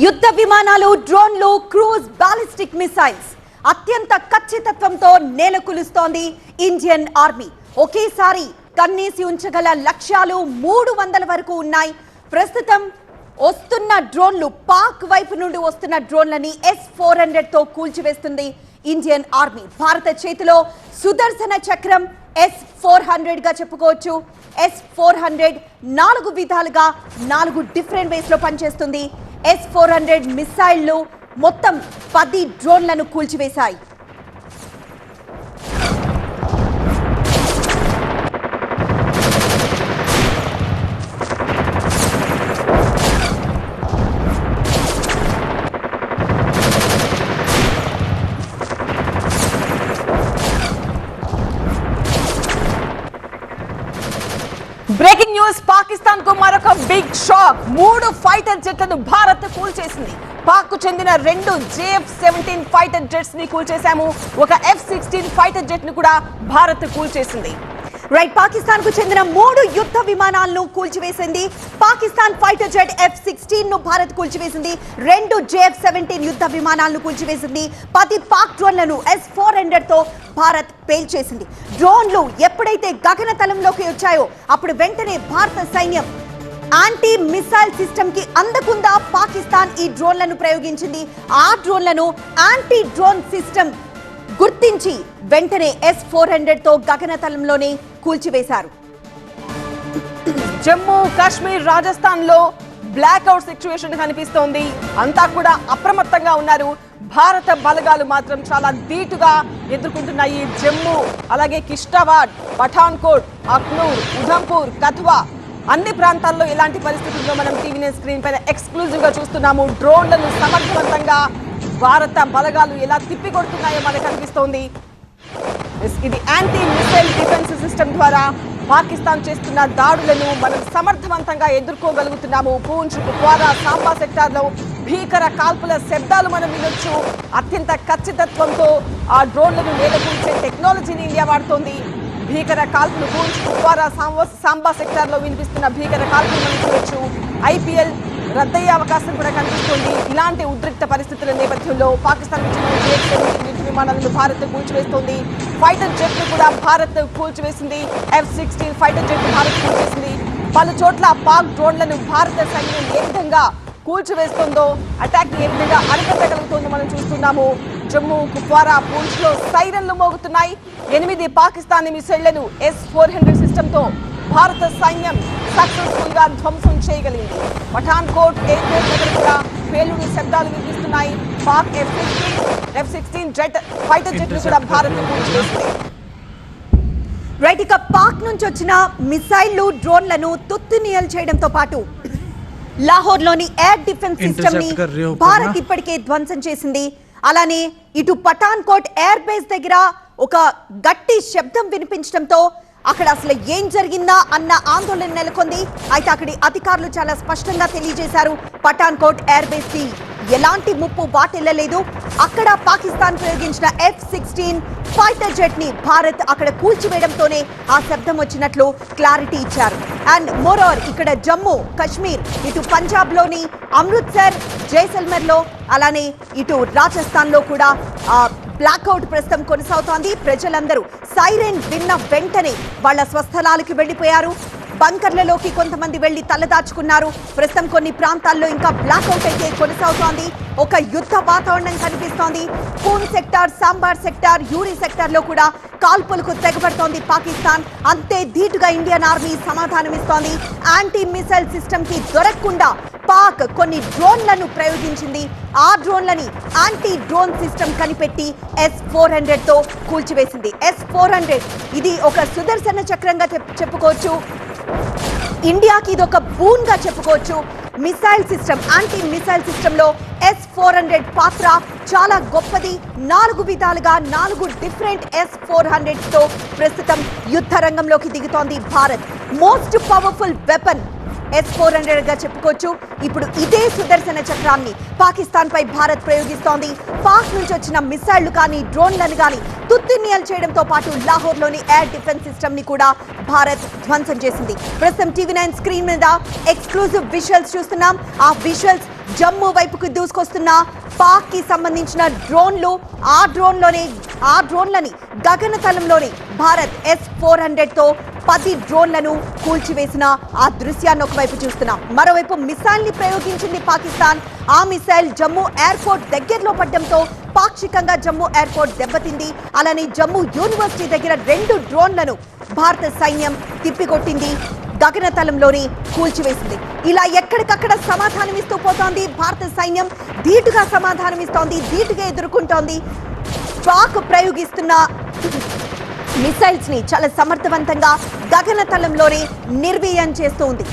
యుద్ధ విమానాలు, డ్రోన్లు, క్రూజ్ బాలిస్టిక్ మిసైల్స్ అత్యంత ఖచ్చితత్వంతో నేలకూలుస్తోంది ఇండియన్ ఆర్మీ. ఒకేసారి కన్నేసి ఉంచగల లక్ష్యాలు 300 వరకు ఉన్నాయి. ప్రస్తుతం వస్తున్న డ్రోన్లు, పాక్ వైపు నుండి వస్తున్న డ్రోన్లని S-400 తో కూల్చివేస్తుంది ఇండియన్ ఆర్మీ. భారత చేతిలో సుదర్శన చక్రం S-400 గా చెప్పుకోవచ్చు. S-400 4 విధాలుగా 4 డిఫరెంట్ వేస్ లో పనిచేస్తుంది. S-400 మిసైళ్లు మొత్తం 10 డ్రోన్లను కూల్చివేశాయి. బ్రేకింగ్ న్యూస్, పాకిస్తాన్ కు మరొక బిగ్ షాక్. 3 ఫైటర్ జెట్లను భారత్ కూల్చేసింది. పాక్ కు చెందిన 2 JF-17 ఫైటర్ జెట్స్ ని కూల్చేశాము. ఒక F-16 ఫైటర్ జెట్ ను కూడా భారత్ కూల్చేసింది. రైట్, పాకిస్తాన్ కు చెందిన 3 యుద్ధ విమానాలను కూల్చివేసింది. పాకిస్తాన్ ఫైటర్ జెట్ F-16 ను భారత్ కూల్చివేసింది. 2 JF-17 యుద్ధ విమానాలను కూల్చివేసింది. 10 పాక్ డ్రోన్లను S-400 తో భారత్ పేల్చేసింది. డ్రోన్లు ఎప్పుడైతే గగనతలంలోకి వచ్చాయో అప్పుడు వెంటనే భారత సైన్యం యాంటీ మిసైల్ సిస్టమ్ కి అందకుండా పాకిస్తాన్ ఈ డ్రోన్లను ప్రయోగించింది. ఆ డ్రోన్లను యాంటీ డ్రోన్ సిస్టమ్ గుర్తించి వెంటనే S-400 తో గగనతలంలోనే కూల్చివేశారు. జమ్మూ కాశ్మీర్, రాజస్థాన్ లో బ్లాక్అవుట్ సిచ్యువేషన్ కనిపిస్తోంది. అంతా కూడా అప్రమత్తంగా ఉన్నారు. భారత బలగాలు మాత్రం చాలా ధీటుగా ఎదుర్కొంటున్నాయి. జమ్మూ, అలాగే కిష్టావాడ్, పఠాన్కోట్, అఖ్నూర్, ఉధంపూర్, కథువా అన్ని ప్రాంతాల్లో ఇలాంటి పరిస్థితుల్లో మనం టీవీ స్క్రీన్ పైన ఎక్స్క్లూజివ్ గా చూస్తున్నాము. డ్రోన్లను సమర్థవంతంగా భారత బలగాలు ఎలా తిప్పికొడుతున్నాయో మనకు కనిపిస్తోంది. ఇది యాంటీ మిసైల్ డిఫెన్స్ సిస్టమ్ ద్వారా పాకిస్తాన్ చేస్తున్న దాడులను మనం సమర్థవంతంగా ఎదుర్కోగలుగుతున్నాము. పూంచ్, కుప్వారా, సాంబా సెక్టార్లో భీకర కాల్పుల శబ్దాలు మనం వినొచ్చు. అత్యంత ఖచ్చితత్వంతో ఆ డ్రోన్లను నేలకూల్చే టెక్నాలజీని ఇండియా వాడుతోంది. భీకర కాల్పులు పూంచ్, కుప్వారా, సాంబా సెక్టార్లో వినిపిస్తున్న భీకర కాల్పులు మనం చూడొచ్చు. IPL రద్దయ్యే అవకాశం కూడా కనిపిస్తుంది. ఇలాంటి ఉద్రిక్త పరిస్థితుల నేపథ్యంలో పాకిస్తాన్ JF-17 యుద్ధ విమానాలను భారత్ కూల్చివేస్తోంది. ఫైటర్ జెట్ ను కూడా భారత్ కూల్చివేసింది. F-16 ఫైటర్ జెట్ భారత్ కూల్చేసింది. పలు చోట్ల పాక్ డ్రోన్లను భారత సైన్యం ఏ విధంగా కూల్చివేస్తుందో, అటాక్ ఏ విధంగా అరికట్టగలుగుతుందో మనం చూస్తున్నాము. జమ్మూ, కుప్వారా, పూంచ్ లో సైరన్లు మోగుతున్నాయి. 8 పాకిస్తానీ మిసైళ్లను S-400 సిస్టమ్ తో భారత సైన్యం సక్సెస్ఫుల్ గా ధ్వంసం చేయగలిగింది. పఠాన్కోట్ ఎయిర్పోర్ట్ దగ్గర కూడా పేలుడు శబ్దాలు వినిపిస్తున్నాయి. Pak F-16 jet fighter jet కూడా భారత్ కూల్చివేసింది. రైట్, ఇక పాక్ నుంచి వచ్చిన మిసైళ్లు, డ్రోన్లను తుత్తునియల్ చేయడంతో పాటు లాహోర్ లోని ఎయిర్ డిఫెన్స్ సిస్టమ్ ని భారత్ ఇప్పటికే ధ్వంసం చేసింది. అలానే ఇటు పఠాన్కోట్ ఎయిర్ బేస్ దగ్గర ఒక గట్టి శబ్దం వినిపించడంతో అక్కడ అసలు ఏం జరిగిందా అన్న ఆందోళన నెలకొంది. అయితే అక్కడి అధికారులు చాలా స్పష్టంగా తెలియజేశారు, పఠాన్కోట్ ఎయిర్ బేస్ కి ఎలాంటి ముప్పు వాటిల్లలేదు. అక్కడ పాకిస్తాన్ ప్రయోగించిన F-16 ఫైటర్ జెట్ ని భారత్ అక్కడ కూల్చివేయడంతోనే ఆ శబ్దం వచ్చినట్లు క్లారిటీ ఇచ్చారు. అండ్ మోరోవర్ ఇక్కడ జమ్మూ కాశ్మీర్, ఇటు పంజాబ్ లోని అమృత్సర్, జైసల్మర్ లో, అలానే ఇటు రాజస్థాన్ లో కూడా బ్లాక్అవుట్ ప్రస్తుతం కొనసాగుతోంది. ప్రజలందరూ సైరన్ విన్న వెంటనే వాళ్ళ స్వస్థలాలకు వెళ్లిపోయారు. బంకర్లలోకి కొంతమంది వెళ్లి తలదాచుకున్నారు. ప్రస్తుతం కొన్ని ప్రాంతాల్లో ఇంకా బ్లాక్అవుట్ అయితే కొనసాగుతోంది. ఒక యుద్ధ వాతావరణం కనిపిస్తోంది. Poonch sector, Samba sector, Uri sector లో కూడా కాల్పులకు తెగబడుతోంది పాకిస్తాన్. అంతే ధీటుగా ఇండియన్ ఆర్మీ సమాధానమిస్తోంది. యాంటీ మిసైల్ సిస్టమ్ కి దొరకకుండా పాక్ కొన్ని డ్రోన్లను ప్రయోగించింది. ఆ డ్రోన్లని యాంటీ డ్రోన్ సిస్టమ్ కనిపెట్టి S-400 తో కూల్చివేసింది. S-400 ఇది ఒక సుదర్శన చక్రంగా చెప్పుకోవచ్చు. ఇండియాకి ఇది ఒక బూన్ గా చెప్పుకోవచ్చు. Missile system, anti missile system లో S-400 పాత్ర చాలా గొప్పది. 4 విధాలుగా 4 డిఫరెంట్ S-400 తో ప్రస్తుతం యుద్ధ రంగంలోకి దిగుతోంది Bharat. Most powerful weapon S-400 గా చెప్పుకోవచ్చు. ఇప్పుడు ఇదే సుదర్శన చక్రాన్ని పాకిస్తాన్ పై భారత్ ప్రయోగిస్తోంది. పాక్ నుంచి వచ్చిన మిసైళ్లు కానీ, డ్రోన్లను కానీ తుత్తునియల్ చేయడంతో పాటు లాహోర్ లోని ఎయిర్ డిఫెన్స్ సిస్టమ్ ని కూడా భారత్ ధ్వంసం చేసింది. ప్రస్తుతం TV9 స్క్రీన్ మీద ఎక్స్క్లూజివ్ విజువల్స్ చూస్తున్నాం. ఆ విజువల్స్ జమ్మూ వైపుకు దూసుకొస్తున్న పాక్ కి సంబంధించిన డ్రోన్లు, ఆ డ్రోన్లని గగనతలంలోని భారత్ S-400 తో 10 డ్రోన్లను కూల్చివేసిన ఆ దృశ్యాన్ని ఒకవైపు చూస్తున్నాం. మరోవైపు మిసైల్ ని ప్రయోగించింది పాకిస్తాన్. ఆ మిసైల్ జమ్మూ ఎయిర్పోర్ట్ దగ్గరలో పడడంతో పాక్షికంగా జమ్మూ ఎయిర్పోర్ట్ దెబ్బతింది. అలానే జమ్మూ యూనివర్సిటీ దగ్గర 2 డ్రోన్లను భారత సైన్యం తిప్పికొట్టింది, గగనతలంలోని కూల్చివేసింది. ఇలా ఎక్కడికక్కడ సమాధానమిస్తూ పోతోంది భారత సైన్యం. ధీటుగా సమాధానమిస్తోంది, ధీటుగా ఎదుర్కొంటోంది. పాక్ ప్రయోగిస్తున్న మిసైల్స్ ని చాలా సమర్థవంతంగా గగనతలంలోనే నిర్వీర్యం చేస్తూ ఉంది.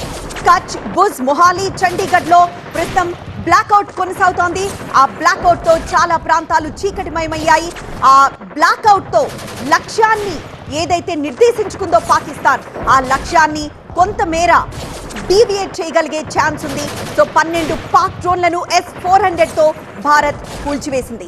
కచ్, భుజ్, మొహాలీ, చండీగఢ్ లో ప్రస్తుతం బ్లాక్అవుట్ కొనసాగుతోంది. ఆ బ్లాక్అవుట్ తో చాలా ప్రాంతాలు చీకటిమయమయ్యాయి. ఆ బ్లాక్అవుట్ తో లక్ష్యాన్ని ఏదైతే నిర్దేశించుకుందో పాకిస్తాన్, ఆ లక్ష్యాన్ని కొంతమేర డీవియేట్ చేయగలిగే ఛాన్స్ ఉంది. సో 12 పాక్ డ్రోన్లను S-400 తో భారత్ కూల్చివేసింది.